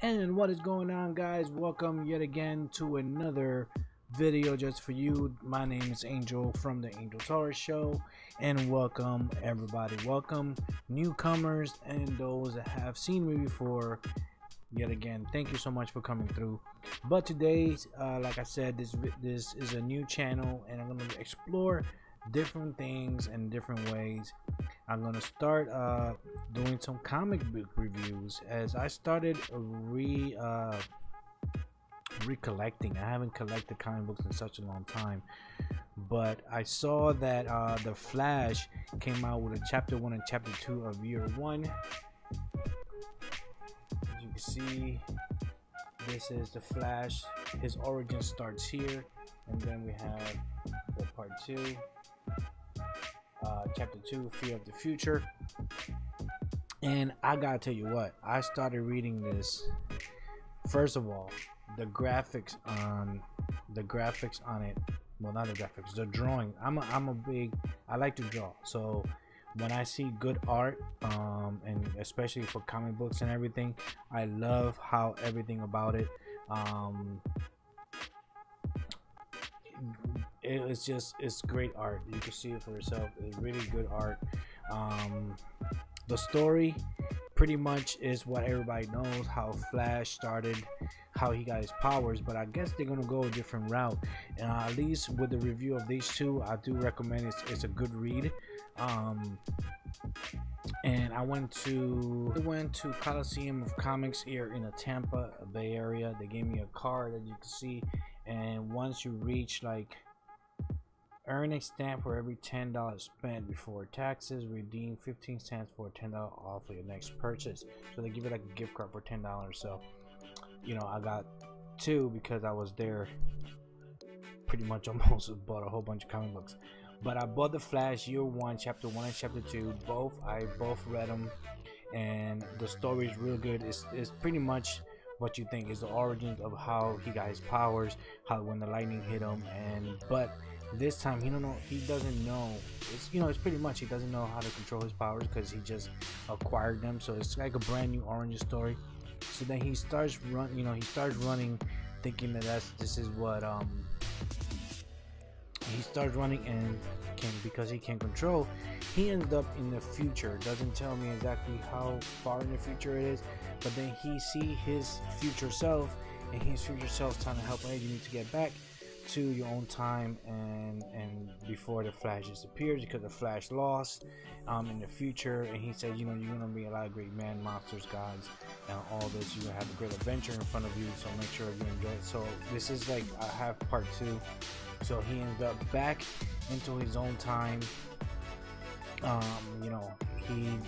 And what is going on, guys? Welcome yet again to another video just for you. My name is Angel from the Angel Torres Show, and welcome everybody. Welcome newcomers and those that have seen me before. Yet again, thank you so much for coming through. But today, like I said, this is a new channel, and I'm going to explore different things and different ways. I'm going to start doing some comic book reviews as I started recollecting. I haven't collected comic books in such a long time, but I saw that The Flash came out with a chapter 1 and chapter 2 of year 1. As you can see, this is The Flash. His origin starts here, and then we have the part 2, chapter 2, Fear of the Future. And I gotta tell you what, I started reading this. First of all, the graphics on it, well, not the graphics, the drawing. I like to draw, so when I see good art, and especially for comic books and everything, I love how everything about it, it's great art. You can see it for yourself. It's really good art. The story pretty much is what everybody knows, how Flash started, how he got his powers, but I guess they're gonna go a different route. At least with the review of these two, I do recommend it's a good read. And I went to Coliseum of Comics here in the Tampa Bay area. They gave me a card that you can see, and once you reach, like, earn a stamp for every $10 spent before taxes, redeem 15 cents for $10 off of your next purchase. So they give you like a gift card for $10. So, you know, I got two because I was there. Pretty much almost bought a whole bunch of comic books. But I bought The Flash year 1, chapter 1 and chapter 2. I both read them, and the story is real good. It's pretty much what you think is the origins of how he got his powers, how when the lightning hit him, but this time he doesn't know. It's pretty much he doesn't know how to control his powers because he just acquired them. So it's like a brand new origin story. So then he starts running, thinking that this is what he starts running, and because he can control, he ends up in the future. Doesn't tell me exactly how far in the future it is, but then he see his future self, and his future self trying to help him. Hey, you need to get back to your own time and before the Flash disappears, because the Flash lost in the future. And he said, you're gonna be a lot of great man, monsters, gods, and all this. You're gonna have a great adventure in front of you, so make sure you enjoy it. So this is like I have part 2. So he ends up back into his own time. He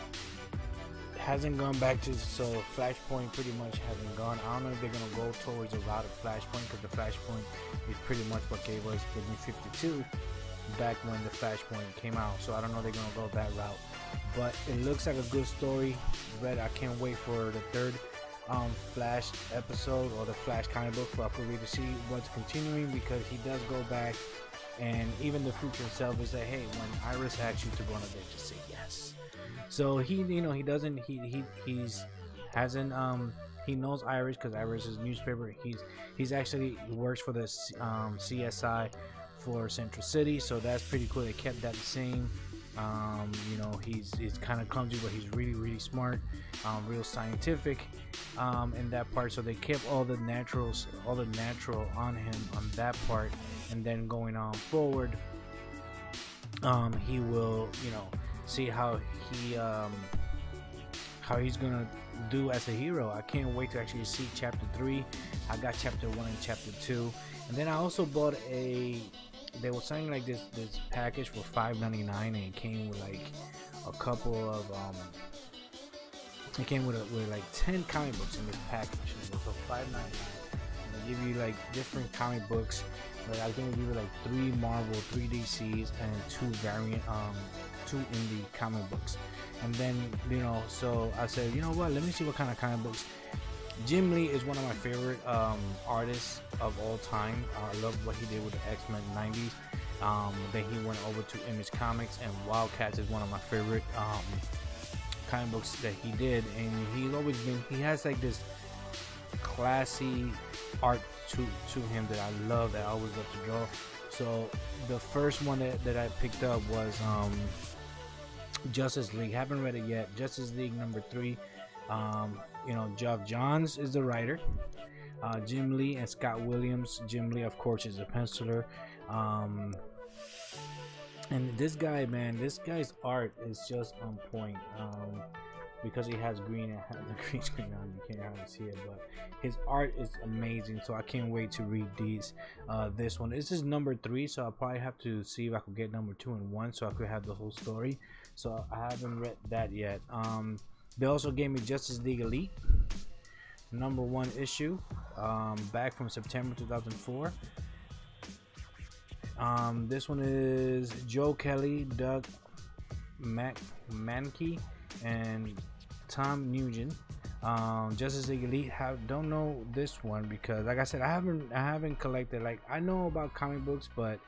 hasn't gone back to, so Flashpoint pretty much hasn't gone. I don't know if they're gonna go towards a route of Flashpoint, because the Flashpoint is pretty much what gave us the New 52 back when the Flashpoint came out. So I don't know if they're gonna go that route, but it looks like a good story. I can't wait for the third Flash episode, or the Flash comic book, for me to see what's continuing, because he does go back, and even the future itself is like, hey, when Iris asks you to go on a date, just say yes. So he knows Iris, because Iris is newspaper. He's actually works for the CSI for Central City, so that's pretty cool. They kept that the same. He's kind of clumsy, but he's really smart, real scientific in that part. So they kept all the natural on him on that part, and then going on forward, he will see how he's gonna do as a hero. I can't wait to actually see chapter 3. I got chapter 1 and chapter 2, and then I also bought they were selling like this package for $5.99, and it came with like a couple of it came with like 10 comic books in this package. It was for $5.99. They give you like different comic books. Like, I think they give you like 3 Marvel, 3 DCs, and 2 variant 2 indie comic books. And then so I said, you know what, let me see what kind of comic books. Jim Lee is one of my favorite artists of all time. I love what he did with the X-Men 90s. Then he went over to Image Comics, and Wildcats is one of my favorite comic books that he did. And he's always been, he has like this classy art to him that I love, that I always love to draw. So the first one that I picked up was Justice League. Haven't read it yet. Justice League #3. You know, Geoff Johns is the writer. Jim Lee and Scott Williams. Jim Lee, of course, is a penciler. And this guy, man, this guy's art is just on point. Because he has green and has the green screen on, you can't hardly see it, but his art is amazing. So I can't wait to read these. This one, this is #3, so I'll probably have to see if I could get #2 and 1, so I could have the whole story. So I haven't read that yet. They also gave me Justice League Elite #1 issue, back from September 2004. This one is Joe Kelly, Doug Mankey, and Tom Nugent. Justice League Elite. Don't know this one because, like I said, I haven't collected. Like, I know about comic books, but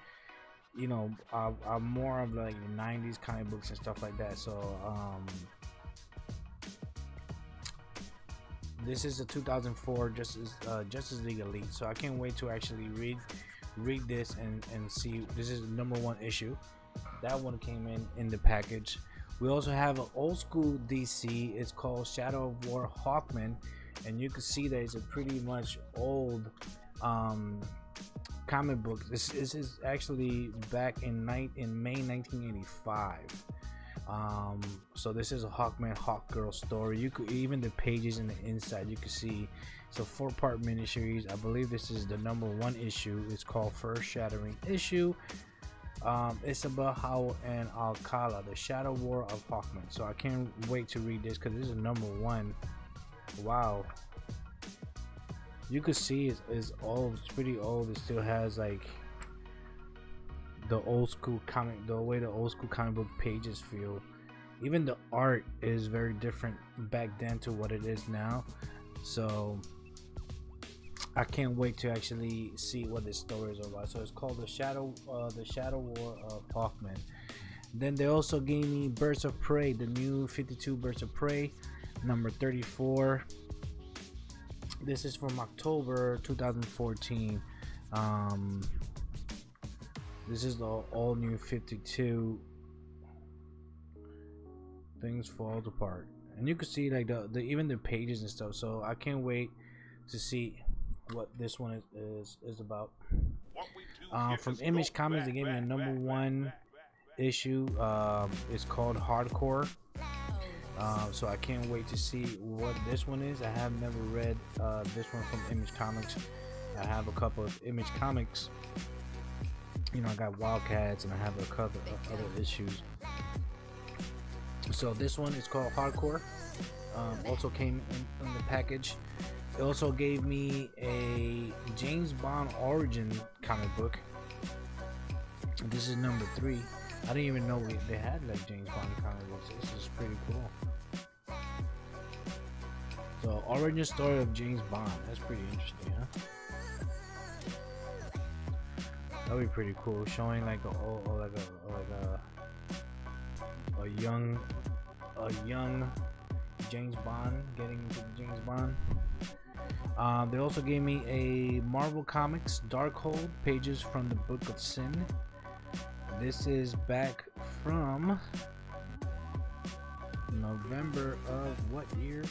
you know, I'm more of like the 90s comic books and stuff like that. So this is a 2004 Justice League Elite. So I can't wait to actually read this and see. This is the #1 issue. That one came in the package. We also have an old school DC. It's called Shadow of War Hawkman, and you can see that it's a pretty much old comic book. This is actually back in May 1985. So this is a Hawkman Hawkgirl story. You could, even the pages in the inside, you can see it's a 4-part miniseries. I believe this is the #1 issue. It's called First Shattering Issue. It's about Howell and Alcala, the Shadow War of Hawkman. So I can't wait to read this because this is #1. Wow. You could see it's old. It's pretty old. It still has like the old school comic, the way the old school comic book pages feel. Even the art is very different back then to what it is now. So I can't wait to actually see what this story is about. So it's called the Shadow War of Hawkman. Then they also gave me Birds of Prey, the new 52 Birds of Prey, #34. This is from October 2014. This is the all new 52. Things fall apart, and you can see like the even the pages and stuff. So I can't wait to see what this one is about. From Image Comics, they gave me a #1 issue. It's called Hardcore. So I can't wait to see what this one is. I have never read this one from Image Comics. I have a couple of Image Comics. You know, I got Wildcats and I have a couple of other issues. So this one is called Hardcore. Also came in the package. It also gave me a James Bond origin comic book. This is #3. I didn't even know they had like James Bond comic books. This is pretty cool. So origin story of James Bond. That's pretty interesting, huh? That'd be pretty cool. Showing like a young James Bond getting into James Bond. They also gave me a Marvel Comics Darkhold, pages from the Book of Sin. This is back from November of what year?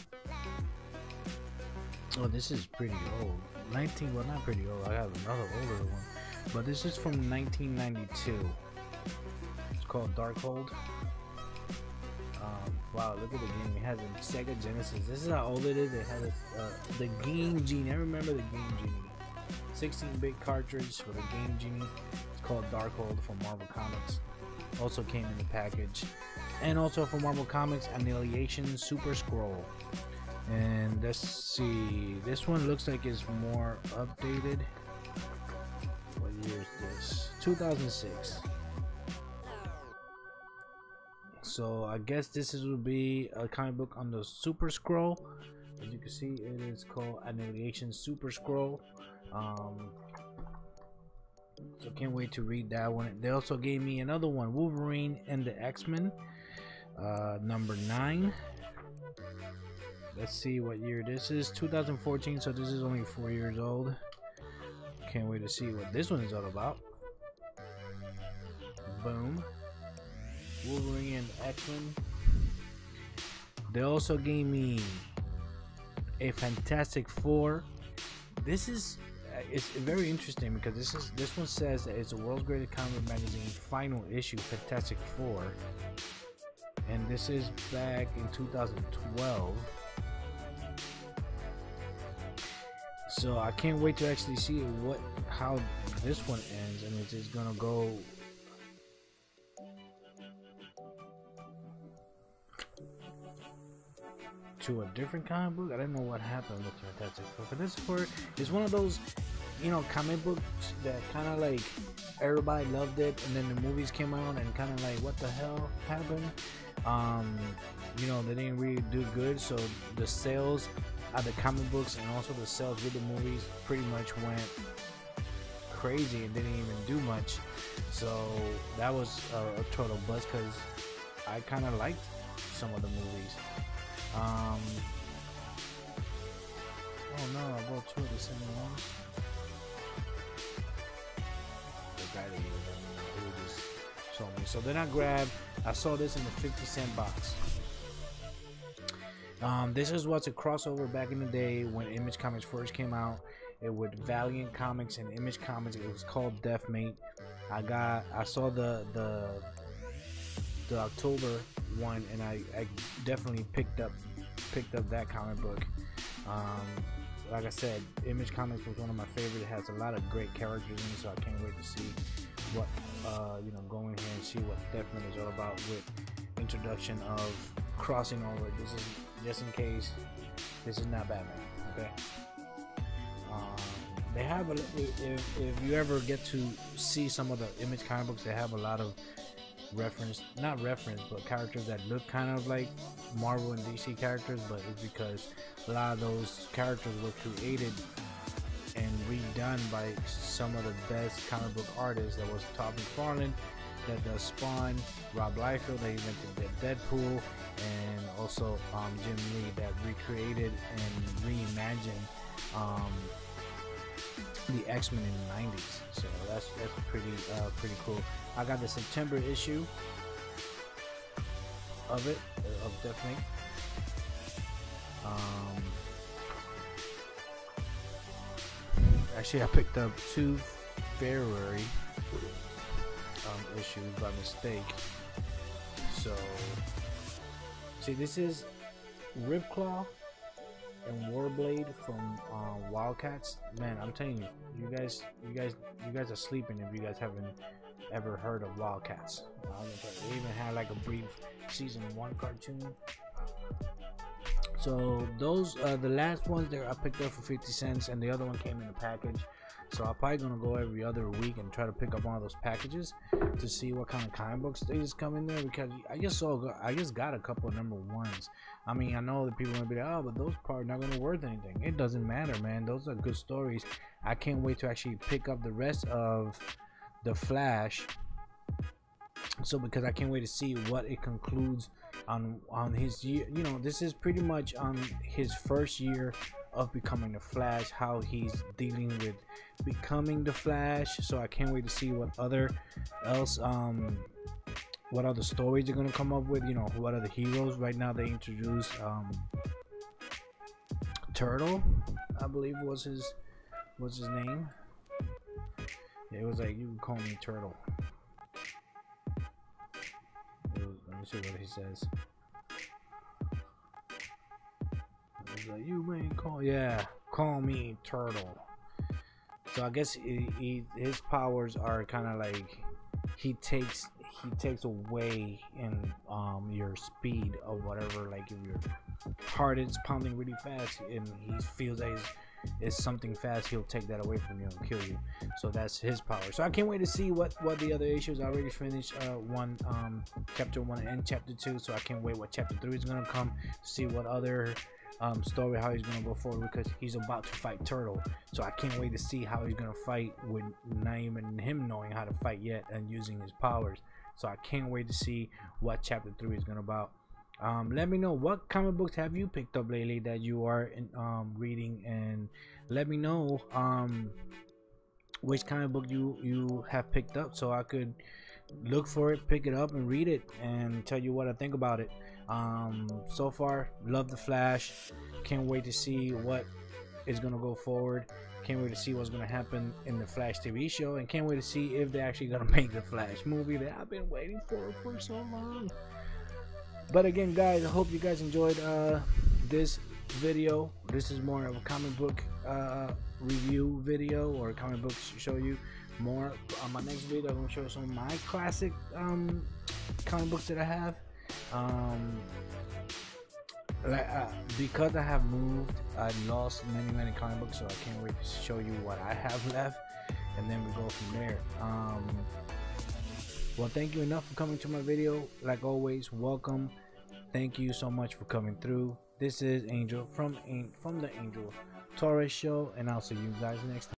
Oh, this is pretty old. Well, not pretty old. I have another older one, but this is from 1992. It's called Darkhold. Wow, look at the game. It has a Sega Genesis. This is how old it is. It has the Game Genie. I remember the Game Genie. 16-bit cartridge for the Game Genie. It's called Darkhold from Marvel Comics. Also came in the package. And also from Marvel Comics, Annihilation Super Scroll. And let's see. This one looks like it's more updated. What year is this? 2006. So I guess this will be a comic book on the Super Scroll. As you can see, it is called Annihilation Super Scroll. So can't wait to read that one. They also gave me another one, Wolverine and the X-Men, #9. let's see what year this is. 2014, so this is only 4 years old. Can't wait to see what this one is all about. Boom. Wolverine and X-Men. They also gave me a Fantastic Four. This is it's very interesting because this one says that it's the world's greatest comic magazine final issue, Fantastic Four, and this is back in 2012. So I can't wait to actually see how this one ends, and it's just gonna go. To a different comic book. I don't know what happened with Fantastic Four. Fantastic Four is one of those, comic books that kind of like everybody loved it, and then the movies came out and kind of like, what the hell happened? They didn't really do good. So the sales of the comic books and also the sales with the movies pretty much went crazy and didn't even do much. So that was a total bust because I kind of liked some of the movies. Oh no, I bought two of the same ones. The guy that he just showed me. So then I saw this in the 50-cent box. This is what's a crossover back in the day when Image Comics first came out. It was Valiant Comics and Image Comics. It was called Deathmate. I saw the October one, and I definitely picked up that comic book. Like I said, Image Comics was one of my favorites. It has a lot of great characters in it, so I can't wait to see what go in here and see what Deathmate is all about with introduction of crossing over. This is just in case this is not Batman, okay? They have if you ever get to see some of the Image comic books, they have a lot of not reference, but characters that look kind of like Marvel and DC characters, but it's because a lot of those characters were created and redone by some of the best comic book artists. That was Todd McFarlane, that does Spawn, Rob Liefeld, that invented Deadpool, and also Jim Lee, that recreated and reimagined the X-Men in the 90s. So that's pretty cool. I got the September issue of it, of Deathmate. Actually, I picked up 2 February issues by mistake. So, see, this is Ripclaw and Warblade from Wildcats. Man, I'm telling you, you guys are sleeping if you guys haven't ever heard of Wildcats. They even had like a brief season 1 cartoon. So those the last ones there I picked up for 50 cents, and the other one came in a package. So I'm probably gonna go every other week and try to pick up one of those packages to see what kind of comic books they just come in there, because I just got a couple of number 1s. I mean, I know that people are gonna be like, oh, but those probably not gonna worth anything. It doesn't matter, man. Those are good stories. I can't wait to actually pick up the rest of the Flash. So because I can't wait to see what it concludes on his year. This is pretty much on his first year of becoming the Flash, how he's dealing with becoming the Flash. So I can't wait to see what other stories they're gonna come up with. What are the heroes. Right now they introduced Turtle, I believe was his name. Yeah, it was like, you can call me Turtle. Let me see what he says. It was like, you may call me Turtle. So I guess his powers are kind of like he takes away in your speed of whatever. Like if your heart is pounding really fast and he feels that is something fast, he'll take that away from you and kill you. So that's his power. So I can't wait to see what the other issues. I already finished chapter 1 and chapter 2, so I can't wait what chapter 3 is gonna come, see what other story, how he's gonna go forward, because he's about to fight Turtle. So I can't wait to see how he's gonna fight with not even him knowing how to fight yet and using his powers. So I can't wait to see what chapter 3 is gonna about. Let me know what comic books have you picked up lately that you are reading, and let me know which comic book you have picked up, so I could look for it, pick it up, and read it, and tell you what I think about it. So far, love the Flash. Can't wait to see what is gonna go forward. Can't wait to see what's gonna happen in the Flash TV show, and can't wait to see if they're actually gonna make the Flash movie that I've been waiting for so long. But again, guys, I hope you guys enjoyed this video. This is more of a comic book review video, or comic books show you more. On my next video, I'm gonna show you some of my classic comic books that I have. Because I have moved, I lost many comic books, so I can't wait to show you what I have left, and then we go from there. Well, thank you enough for coming to my video. Like always, welcome. Thank you so much for coming through. This is Angel from the Angel Torres Show, and I'll see you guys next time.